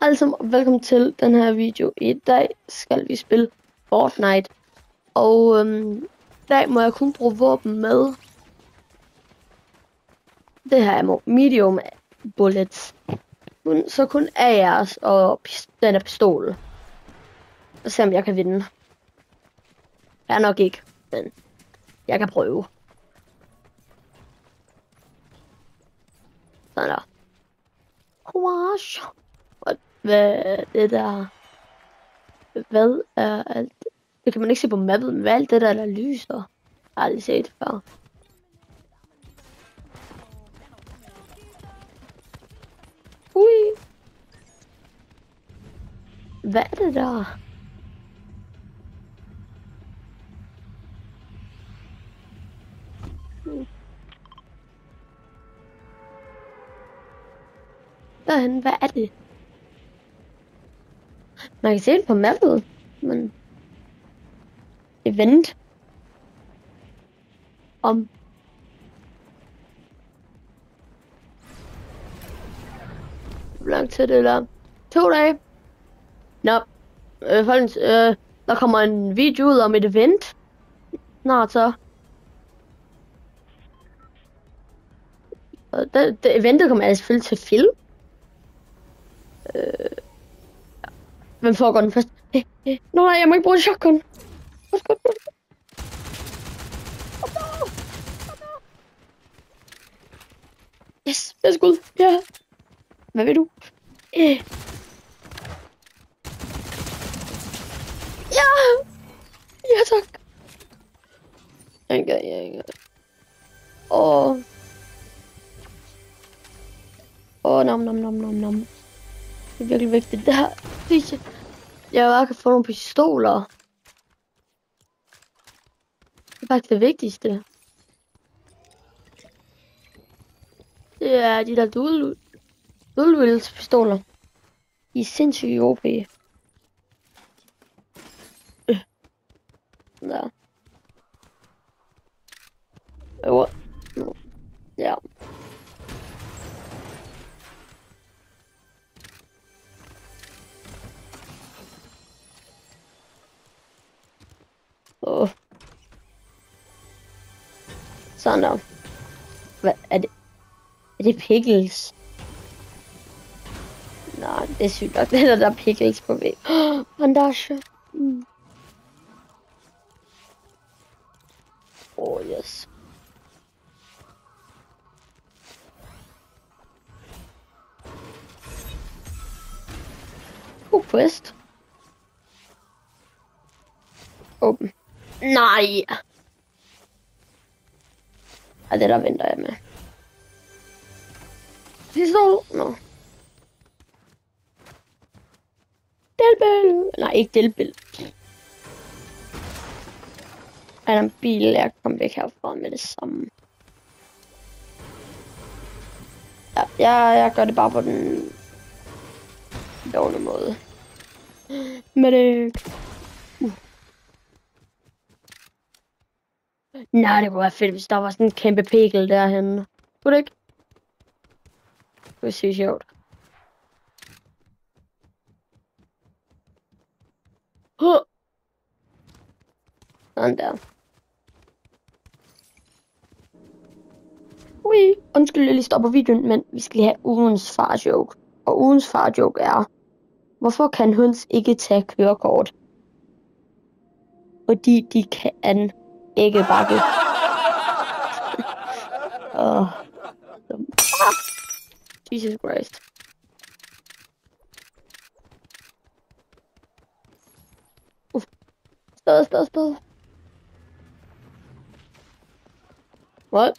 Altså, velkommen til den her video. I dag skal vi spille Fortnite. Og i dag må jeg kun bruge våben med. Det her er medium bullets. Så kun AR's og den er pistol. Og se om jeg kan vinde. Jeg er nok ikke, men jeg kan prøve. Sådan der. Courage. Hvad er det der? Hvad er alt? Det kan man ikke se på mappet, men hvad er alt det der lyser? Jeg har aldrig set før. Ui. Hvad er det der? Derhen, hvad er det? Man kan se det på mappet, men event om hvor lang tid det der? 2 dage. Nå, folkens, der kommer en video ud om et event snart så. Og det eventet kommer jeg selvfølgelig til film. Hvem foregår den først? Nå nej, jeg må ikke bruge shotgun. Yes, jeg er skud. Ja. Hvad vil du? Ja! Ja, tak. Jeg nom. Det er virkelig vigtigt. Det her. Jeg bare kan få nogle pistoler. Det er faktisk det vigtigste. Det er de der dual wheels pistoler. De er sindssygt OP. Der. Ja. Sådan der. Hvad er det? Er det pickles? Nej, det er sygt nok. Det der pickles på væg. Bandage. Yes. Quest. Open. Nej. Ja, det der venter jeg med. Pistol? Nå. Delbil. Nej, ikke delbil. Er der en bil? Jeg kommer væk herfra med det samme. Ja, jeg gør det bare på den lovende måde. Med det. Nej, det kunne være fedt, hvis der var sådan en kæmpe pikkel derhenne. Kunne det ikke? Det kunne se sjovt. Sådan der. Ui, undskyld, jeg lige stopper videoen, men vi skal lige have ugens farjoke. Og ugens farjoke er, hvorfor kan høns ikke tage kørekort? Fordi de kan ikke bakke. Jesus Christ. Sted. What?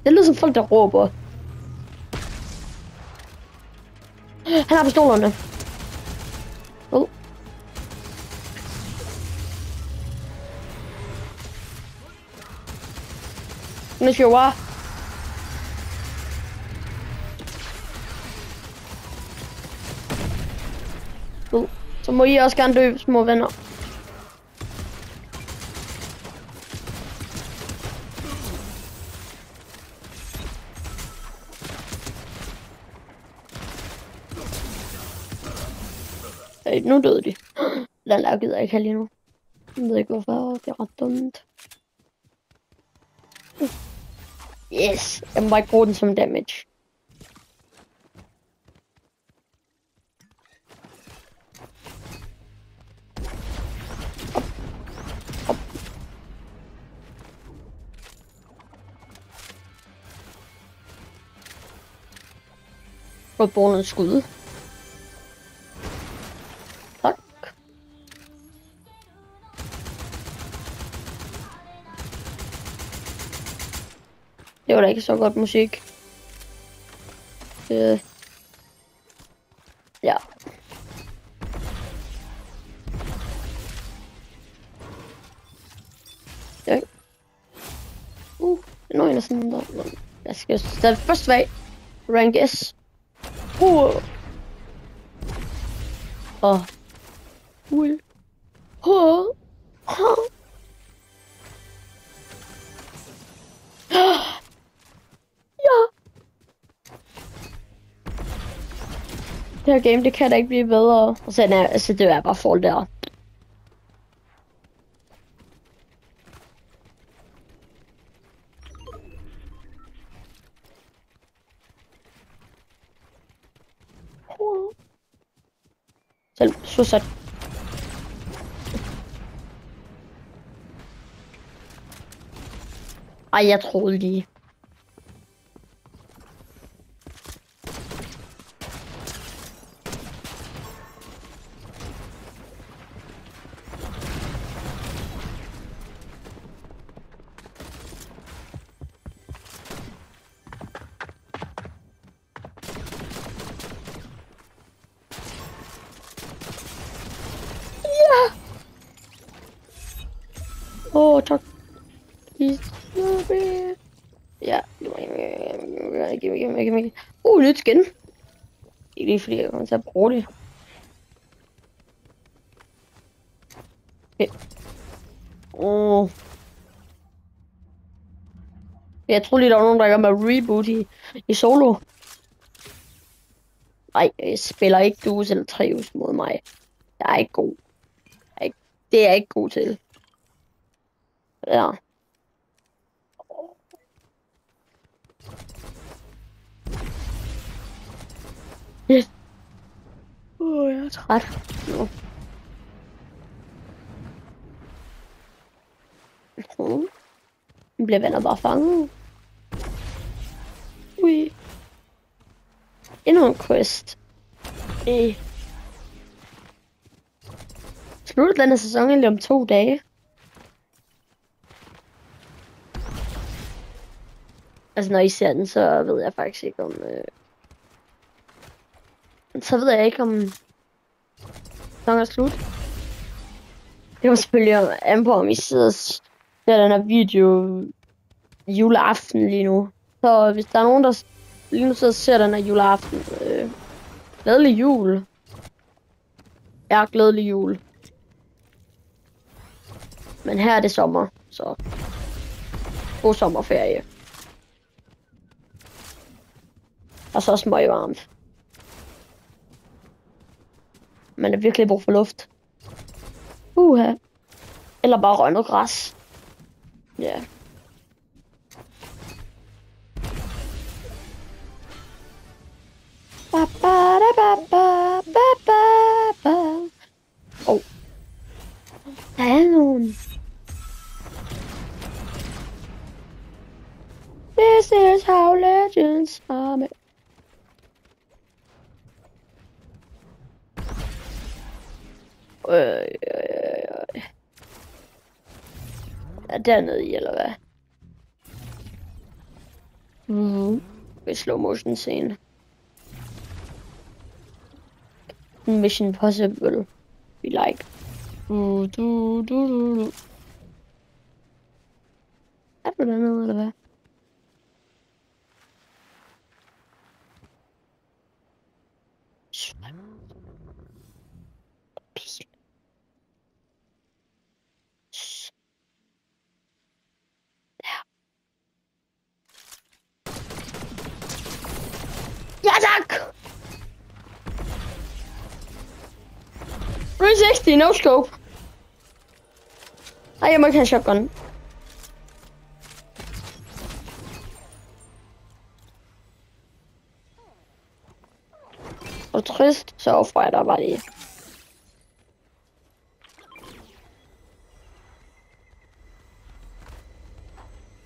Det lyder som folk, der råber. Han har pistolerne. Nu skal jeg så må I også gerne dø, små venner. nu døde de. Den der gider jeg ikke have lige nu. Jeg ved ikke hvorfor, det er ret dumt. Yes, jeg må bare ikke bruge den som damage. Og bruge noget skud. Tak. Det var da ikke så godt musik. Ja. Ja. Det er noget, sådan der. Jeg skal stadig først være rank S. Ui. Ja. Det her game, det kan da ikke blive bedre. Og så er altså, det er bare fall der. Selv suicide. Ej, jeg troede lige. Tak. Ja. Giv mig. Nyt skin. Ikke lige fordi jeg kommer til at bruge det. Okay. Jeg tror lige, der var nogen, der gør med reboot i solo. Nej, jeg spiller ikke duos eller trios mod mig. Jeg er ikke god. Det er jeg ikke god til. Ja. Yes. Jeg er træt. Nu bliver venner bare fanget. Ui. Endnu en quest. Slutter denne sæson lige om 2 dage. Altså når I ser den, så ved jeg faktisk ikke om... Så ved jeg ikke om... sæsonen er slut. Det var selvfølgelig an på, om I sidder og ser den her video juleaften lige nu. Så hvis der er nogen, der lige nu sidder og ser den her juleaften, glædelig jul. Ja, glædelig jul. Men her er det sommer, så god sommerferie. Og så smøg varmt. Man er virkelig brug for luft. Eller bare rønnet græs. Ja. Oh. Der er nogen. This is how legends are made. Er dernede i, eller hvad? I slow motion scene. Mission Impossible. We like. Er du dernede, eller hvad? Ja, tak! 360, no scope. Ej, jeg må ikke have shotgun. Og trist, så offrer jeg dig bare lige.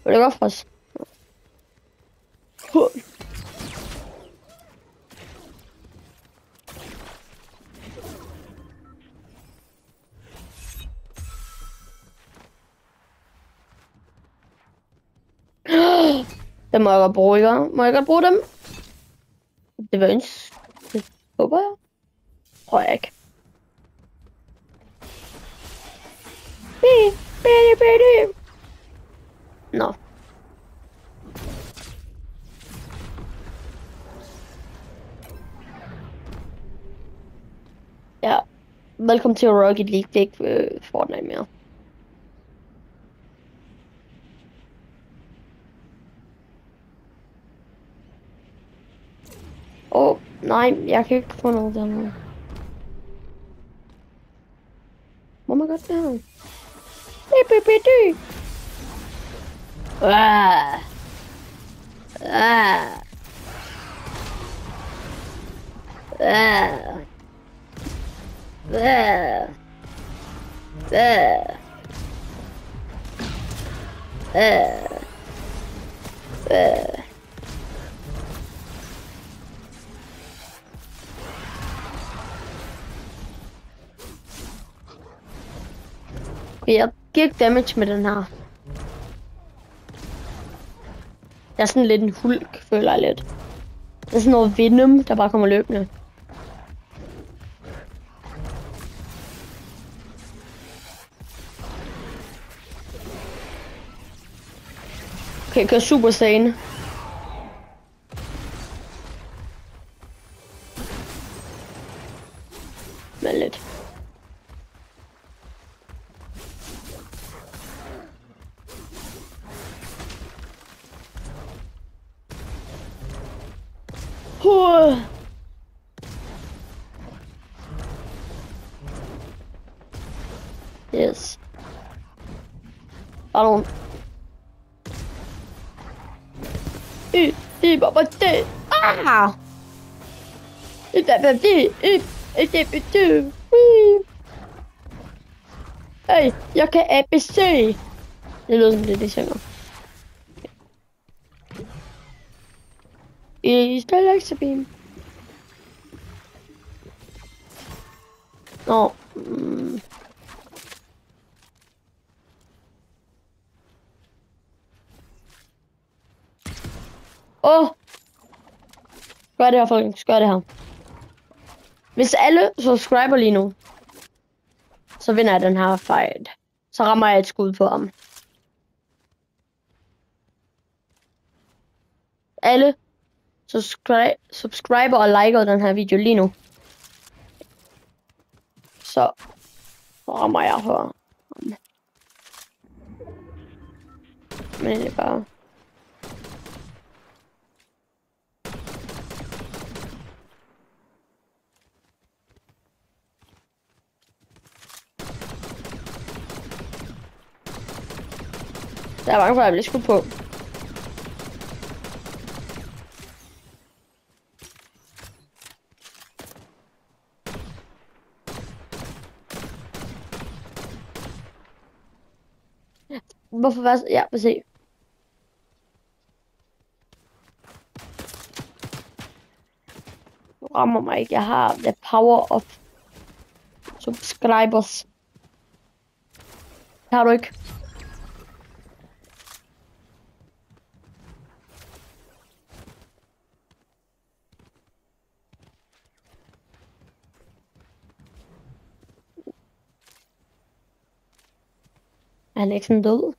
Vil du godt for os? Det må jeg godt bruge, ikke? Må jeg godt bruge dem? Det var ønske. Det håber jeg. Tror jeg ikke. Nå. Ja. Velkommen til Rocket League. Det er ikke Fortnite mere. Nej, jeg kan ikke få noget der. Må man godt det her? Jeg giver ikke damage med den her. Jeg er sådan lidt en hulk, føler jeg lidt. Det er sådan noget Venom, der bare kommer løbende. Okay, jeg kører Super Saiyan. Men lidt. Yes. Pardon. Ah! Hey, jeg kan ABC. Det lyder som det, de synger. I Galaxy-beam. Nå. Gør det her, folkens. Gør det her. Hvis alle subscriber lige nu, så vinder jeg den her fight. Så rammer jeg et skud på ham. Alle subscriber og liker den her video lige nu. Så rammer jeg her. Men det er bare... Der er mange, der bliver skudt på. Hvorfor var det? Ja, prøv se. Du rammer mig ikke. Jeg har the power of subscribers. Det har du ikke. Er han ikke sådan død?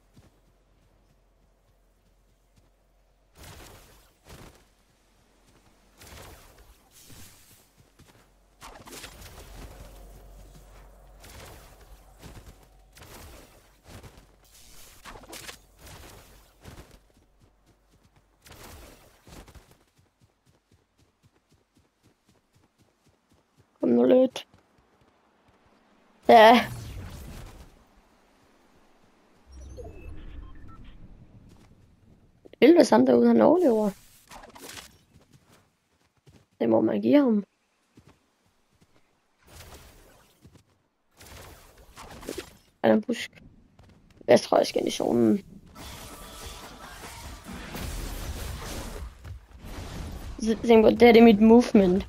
Kom nu lidt. Ja. Vil det samme derude, han overlever. Det må man give ham. Er der en busk? Vestrøjsk ind i zonen. Tænk på, det her det er mit movement.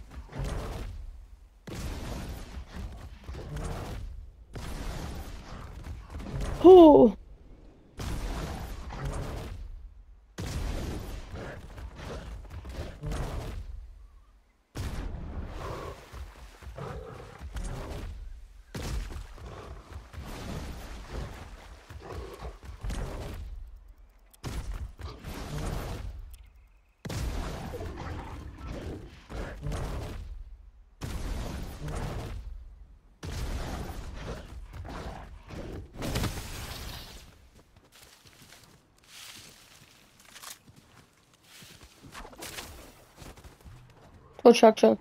Chok. Ja,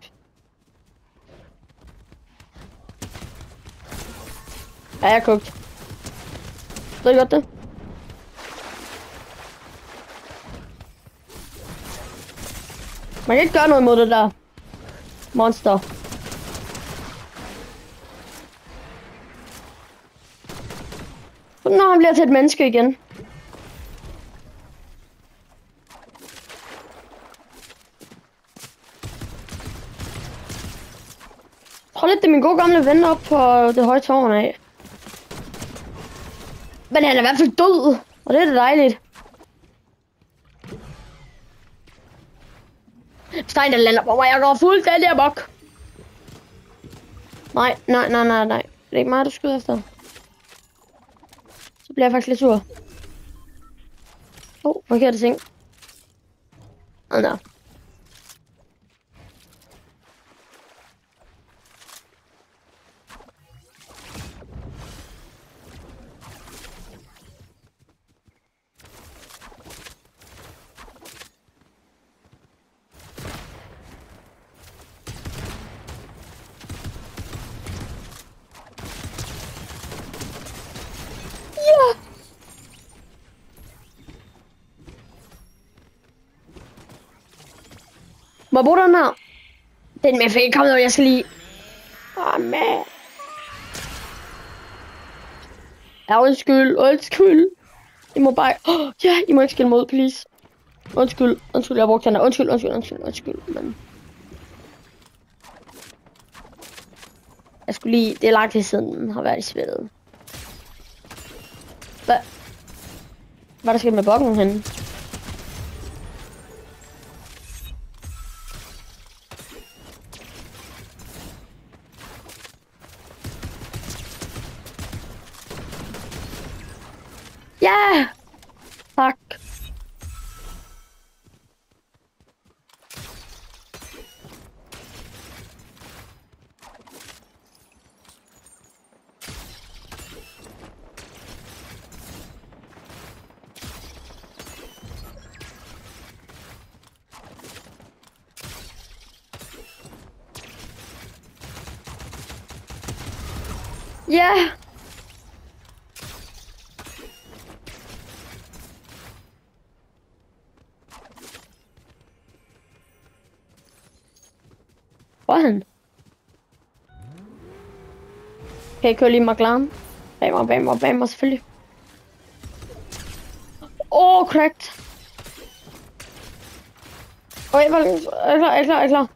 jeg er kogt. Ved du godt det? Man kan ikke gøre noget mod det der monster. Når han bliver til et menneske igen. Prøv lidt, det er min gode gamle ven op på det høje tårn af. Men han er i hvert fald død, og det er da dejligt. Stein, der lander på mig, jeg går fuldstændig amok. Nej. Det er ikke mig, du skyder efter. Så bliver jeg faktisk lidt sur. Forkerte ting. Nå. Må jeg bruge den her? Den med fik kommet, og jeg skal lige... man. Ja, undskyld. I må bare... ja, I må ikke skille mod, please. Undskyld, jeg har brugt den her. Undskyld, men... Jeg skulle lige... Det er lang tid siden, den har været i spillet. Hvad der sket med bokken henne? Ja! Tak. Ja! Hvor er han? Kan jeg køre lige McLaren? Bag mig selvfølgelig. Cracked. Jeg er klar.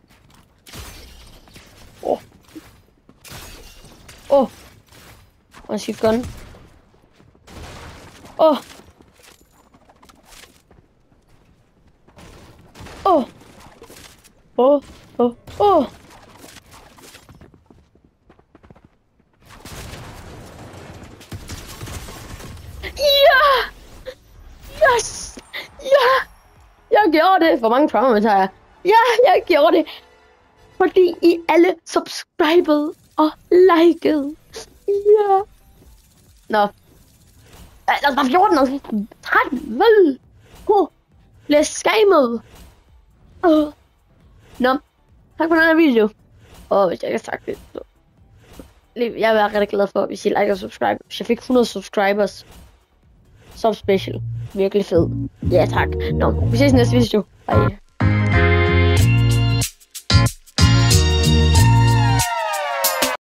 Og shift gun. Ja! Yes! Ja! Jeg gjorde det! Hvor mange trauma har jeg? Ja, jeg gjorde det! Fordi I alle subscribede og likede. Ja! Nå. Lad os bare 14 og 13, vel? Bliver skamet. Nå. Tak for den her video. Hvis jeg ikke har sagt det, så Jeg er rigtig glad for, hvis I like og subscribe. Hvis jeg fik 100 subscribers, så special. Virkelig fed. Ja, tak. Nå, vi ses næste video. Hej.